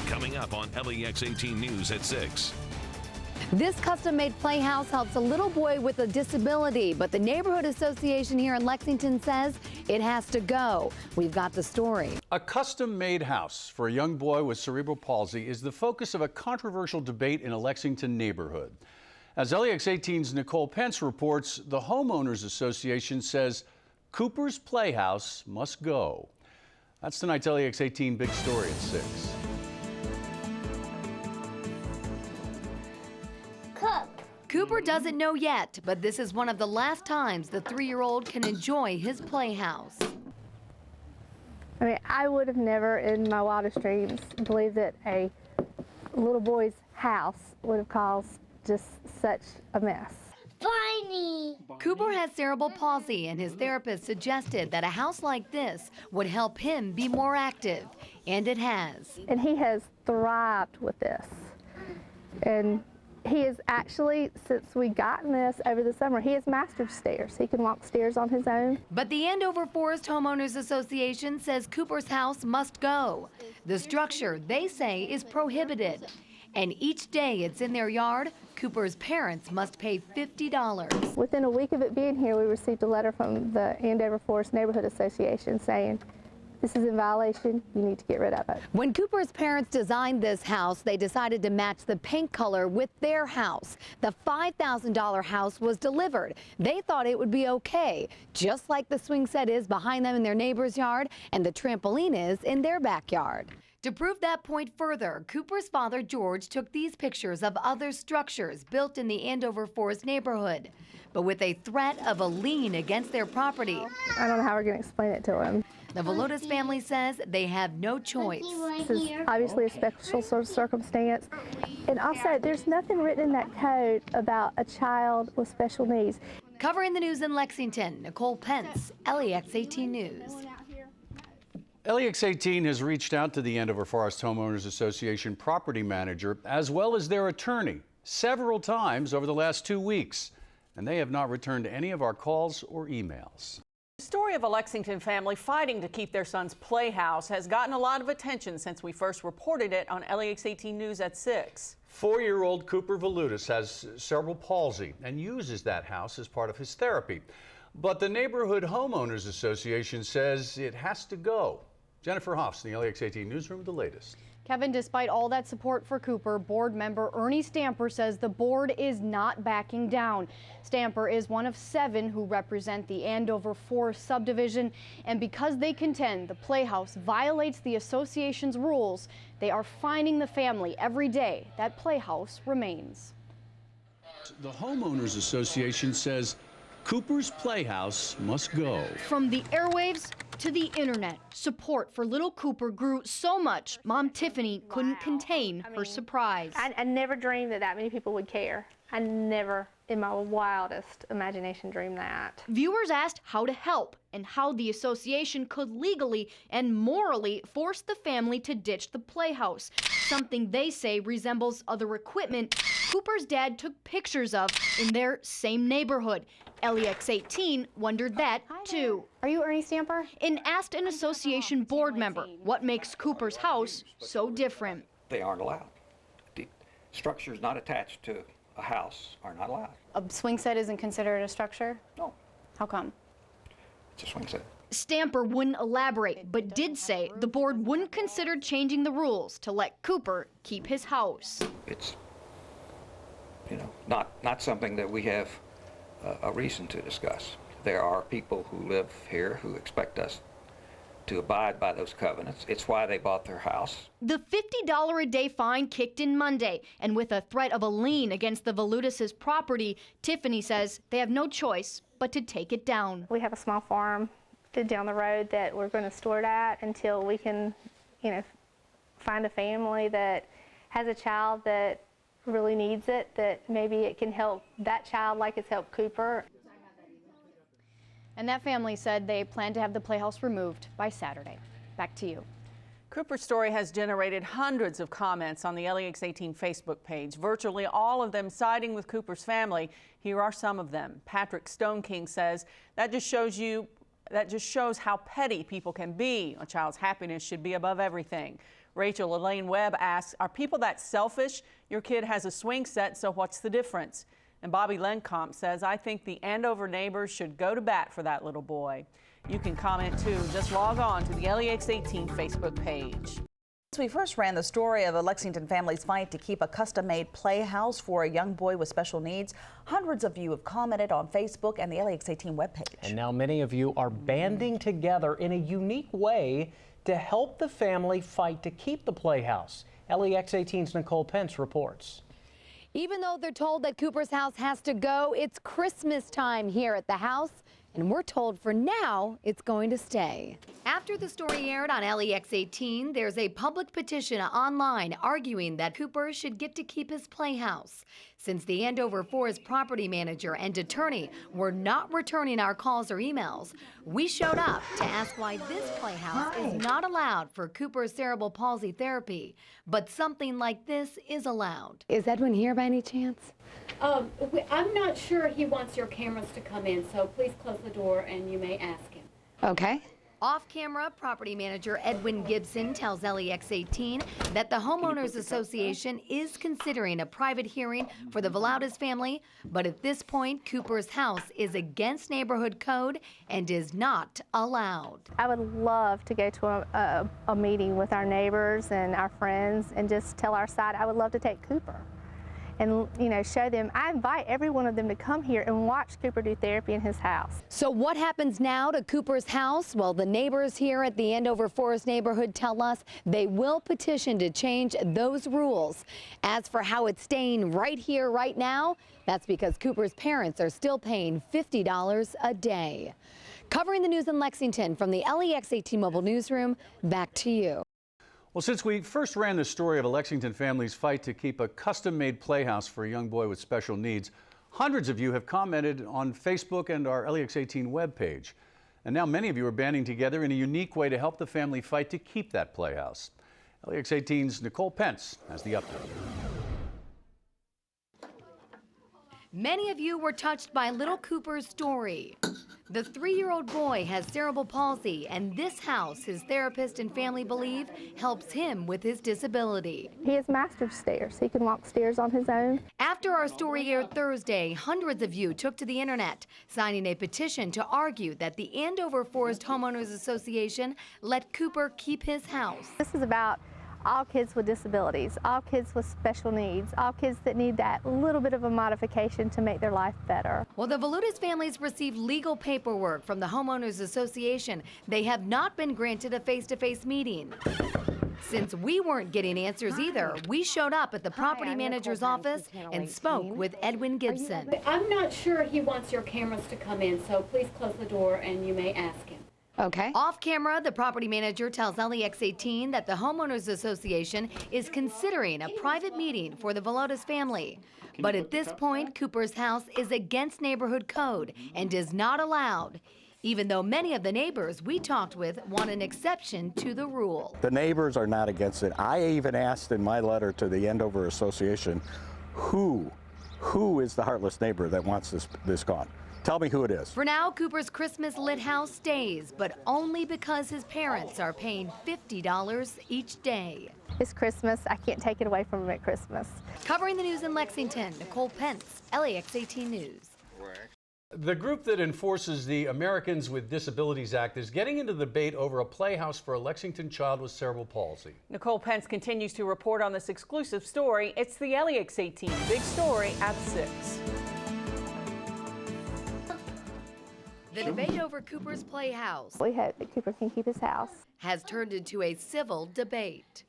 Coming up on LEX 18 News at 6. This custom-made playhouse helps a little boy with a disability, but the neighborhood association here in Lexington says it has to go. We've got the story. A custom-made house for a young boy with cerebral palsy is the focus of a controversial debate in a Lexington neighborhood. As LEX 18's Nicole Pence reports, the Homeowners Association says Cooper's Playhouse must go. That's tonight's LEX 18 big story at 6. Cooper doesn't know yet, but this is one of the last times the 3-year-old can enjoy his playhouse. I mean, I would have never in my wildest dreams believed that a little boy's house would have caused just such a mess. Funny. Cooper has cerebral palsy, and his therapist suggested that a house like this would help him be more active, and it has. And he has thrived with this. And he is actually, since we gotten this over the summer, he has mastered stairs. He can walk stairs on his own. But the Andover Forest Homeowners Association says Cooper's house must go. The structure, they say, is prohibited. And each day it's in their yard, Cooper's parents must pay $50. Within a week of it being here, we received a letter from the Andover Forest Neighborhood Association saying, this is in violation, you need to get rid of it. When Cooper's parents designed this house, they decided to match the paint color with their house. The $5,000 house was delivered. They thought it would be okay, just like the swing set is behind them in their neighbor's yard and the trampoline is in their backyard. To prove that point further, Cooper's father, George, took these pictures of other structures built in the Andover Forest neighborhood, but with a threat of a lien against their property. I don't know how we're going to explain it to him. The Velotis family says they have no choice. This is obviously a special sort of circumstance. And also, there's nothing written in that code about a child with special needs. Covering the news in Lexington, Nicole Pence, LEX 18 News. LEX 18 has reached out to the Andover Forest Homeowners Association property manager as well as their attorney several times over the last 2 weeks, and they have not returned any of our calls or emails. The story of a Lexington family fighting to keep their son's playhouse has gotten a lot of attention since we first reported it on LEX 18 News at 6. 4-year-old Cooper Valutis has cerebral palsy and uses that house as part of his therapy. But the Neighborhood Homeowners Association says it has to go. Jennifer Hoffs in the LEX 18 newsroom with the latest. Kevin, despite all that support for Cooper, board member ERNIE Stamper says the board is not backing down. Stamper is one of 7 who represent the Andover Forest subdivision, and because they contend the Playhouse violates the association's rules, they are fining the family every day that Playhouse remains. The Homeowners Association says Cooper's Playhouse must go. From the airwaves to the internet, support for little Cooper grew so much, Mom Tiffany couldn't contain her surprise. I never dreamed that many people would care. I never, in my wildest imagination, dreamed that. Viewers asked how to help and how the association could legally and morally force the family to ditch the Playhouse, something they say resembles other equipment Cooper's dad took pictures of in their same neighborhood. LEX 18 wondered that, too. Are you ERNIE Stamper? And asked an association board member what makes Cooper's house so different. They aren't allowed. The structures not attached to a house are not allowed. A swing set isn't considered a structure? No. How come? It's a swing set. Stamper wouldn't elaborate, but did say the board wouldn't consider changing the rules to let Cooper keep his house. It's, not something that we have a reason to discuss. There are people who live here who expect us to abide by those covenants. It's why they bought their house. The $50 a day fine kicked in Monday, and with a threat of a lien against the Valutis' property, Tiffany says they have no choice but to take it down. We have a small farm down the road that we're going to store it at until we can, find a family that has a child that really needs it, that maybe it can help that child like it's helped Cooper. And that family said they plan to have the Playhouse removed by Saturday. Back to you. Cooper's story has generated hundreds of comments on the LEX 18 Facebook page, virtually all of them siding with Cooper's family. Here are some of them. Patrick Stoneking says that just shows how petty people can be. A child's happiness should be above everything. Rachel Elaine Webb asks, are people that selfish? Your kid has a swing set, so what's the difference? And Bobby LeCompt says, I think the Andover neighbors should go to bat for that little boy. You can comment too. Just log on to the LEX18 Facebook page. We first ran the story of a Lexington family's fight to keep a custom-made playhouse for a young boy with special needs. Hundreds of you have commented on Facebook and the LEX18 webpage. And now many of you are banding together in a unique way to help the family fight to keep the Playhouse. LEX18's Nicole Pence reports. Even though they're told that Cooper's house has to go, it's Christmas time here at the house. And we're told for now it's going to stay. After the story aired on LEX18, there's a public petition online arguing that Cooper should get to keep his Playhouse. Since the Andover Forest property manager and attorney were not returning our calls or emails, we showed up to ask why this Playhouse is not allowed for Cooper's cerebral palsy therapy, but something like this is allowed. Is Edwin here by any chance? I'm not sure he wants your cameras to come in, so please close the door and you may ask him. Okay. Off-camera, property manager Edwin Gibson tells LEX18 that the Homeowners Association is considering a private hearing for the Velaudas family, but at this point, Cooper's house is against neighborhood code and is not allowed. I would love to go to a meeting with our neighbors and our friends and just tell our side. I would love to take Cooper and, show them. I invite every one of them to come here and watch Cooper do therapy in his house. So what happens now to Cooper's house? Well, the neighbors here at the Andover Forest neighborhood tell us they will petition to change those rules. As for how it's staying right here, right now, that's because Cooper's parents are still paying $50 a day. Covering the news in Lexington from the LEX18 Mobile Newsroom, back to you. Well, since we first ran the story of a Lexington family's fight to keep a custom-made playhouse for a young boy with special needs, hundreds of you have commented on Facebook and our LEX18 webpage. And now many of you are banding together in a unique way to help the family fight to keep that playhouse. LEX18's Nicole Pence has the update. Many of you were touched by little Cooper's story. The 3-year-old boy has cerebral palsy, and this house, his therapist and family believe, helps him with his disability. He has mastered stairs. He can walk stairs on his own. After our story aired Thursday, hundreds of you took to the internet, signing a petition to argue that the Andover Forest Homeowners Association let Cooper keep his house. This is about all kids with disabilities, all kids with special needs, all kids that need that little bit of a modification to make their life better. Well, the Velaudas families received legal paperwork from the Homeowners Association. They have not been granted a face-to-face meeting. Since we weren't getting answers either, we showed up at the property manager's office and spoke with Edwin Gibson. I'm not sure he wants your cameras to come in, so please close the door and you may ask him. Okay. Off camera, the property manager tells LEX18 that the Homeowners Association is considering a private meeting for the Velaudas family. But at this point, Cooper's house is against neighborhood code and is not allowed, even though many of the neighbors we talked with want an exception to the rule. The neighbors are not against it. I even asked in my letter to the Andover Association, who is the heartless neighbor that wants this gone? Tell me who it is. For now, Cooper's Christmas lit house stays, but only because his parents are paying $50 each day. It's Christmas. I can't take it away from him at Christmas. Covering the news in Lexington, Nicole Pence, LEX18 News. The group that enforces the Americans with Disabilities Act is getting into the debate over a playhouse for a Lexington child with cerebral palsy. Nicole Pence continues to report on this exclusive story. It's the LEX18 Big Story at 6. The debate over Cooper's Playhouse We hope that Cooper can keep his house. has turned into a civil debate.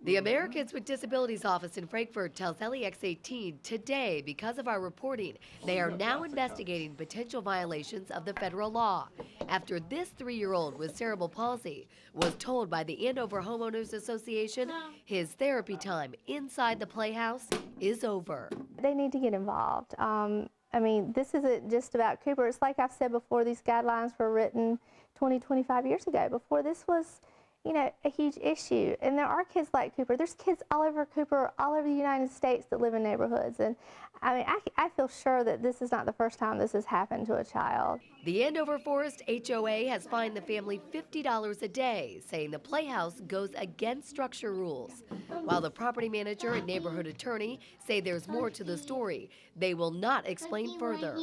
The Americans with Disabilities office in Frankfort tells LEX18 today, because of our reporting, they are now investigating potential violations of the federal law after this 3-year-old with cerebral palsy was told by the Andover Homeowners Association his therapy time inside the Playhouse is over. They need to get involved. I mean, this isn't just about Cooper. It's like I've said before, these guidelines were written 20, 25 years ago. Before this was you know, a huge issue. And there are kids like Cooper. There's kids all over Cooper, all over the United States that live in neighborhoods. And I mean, I feel sure that this is not the first time this has happened to a child. The Andover Forest HOA has fined the family $50 a day, saying the Playhouse goes against structure rules. While the property manager and neighborhood attorney say there's more to the story, they will not explain further.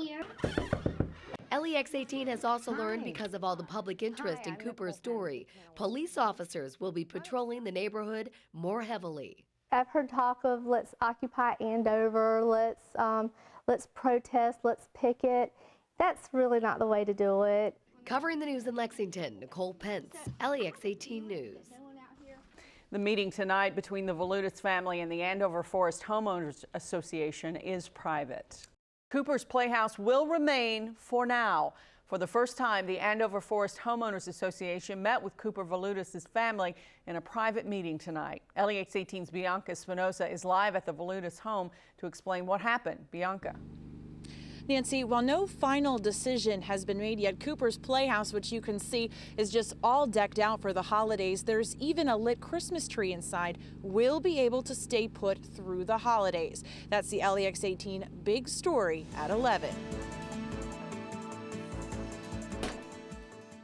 LEX 18 has also learned, because of all the public interest in Cooper's story, police officers will be patrolling the neighborhood more heavily. I've heard talk of let's occupy Andover, let's protest, let's picket. That's really not the way to do it. Covering the news in Lexington, Nicole Pence, LEX 18 News. The meeting tonight between the Volutis family and the Andover Forest Homeowners Association is private. Cooper's Playhouse will remain for now. For the first time, the Andover Forest Homeowners Association met with Cooper Volutis' family in a private meeting tonight. LEX 18's Bianca Spinoza is live at the Volutis home to explain what happened. Bianca. Nancy, while no final decision has been made yet, Cooper's Playhouse, which you can see is just all decked out for the holidays, there's even a lit Christmas tree inside, will be able to stay put through the holidays. That's the LEX 18 big story at 11.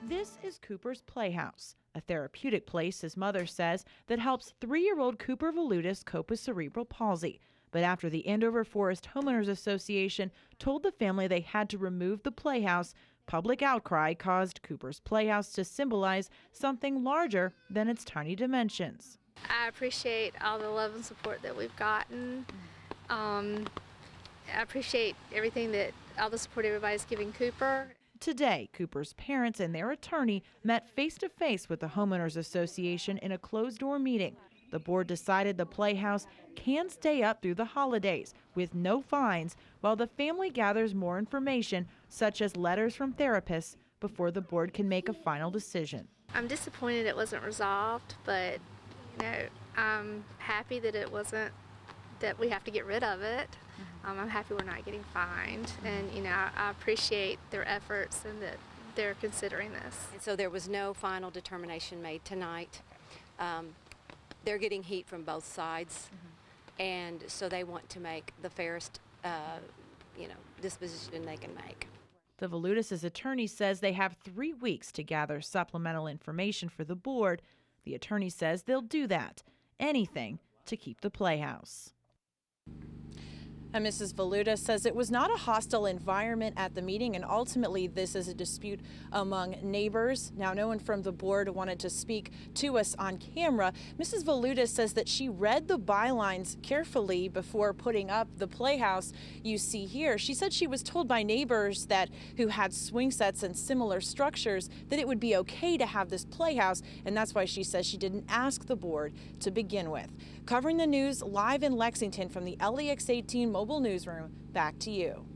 This is Cooper's Playhouse, a therapeutic place, his mother says, that helps 3-year-old Cooper Volutis cope with cerebral palsy. But after the Andover Forest Homeowners Association told the family they had to remove the Playhouse, public outcry caused Cooper's Playhouse to symbolize something larger than its tiny dimensions. I appreciate all the love and support that we've gotten. I appreciate all the support everybody's giving Cooper. Today, Cooper's parents and their attorney met face-to-face with the Homeowners Association in a closed-door meeting. The board decided the Playhouse can stay up through the holidays with no fines while the family gathers more information, such as letters from therapists, before the board can make a final decision. I'm disappointed it wasn't resolved, but you know, I'm happy that that we have to get rid of it. I'm happy we're not getting fined, and you know, I appreciate their efforts and that they're considering this. And so there was no final determination made tonight. They're getting heat from both sides, and so they want to make the fairest, disposition they can make. The Volutis' attorney says they have 3 weeks to gather supplemental information for the board. The attorney says they'll do that, anything to keep the Playhouse. And Mrs. Volutis says it was not a hostile environment at the meeting, and ultimately this is a dispute among neighbors. Now, no one from the board wanted to speak to us on camera. Mrs. Volutis says that she read the bylines carefully before putting up the Playhouse you see here. She said she was told by neighbors who had swing sets and similar structures that it would be okay to have this Playhouse, and that's why she says she didn't ask the board to begin with. Covering the news live in Lexington from the LEX 18 mobile newsroom, back to you.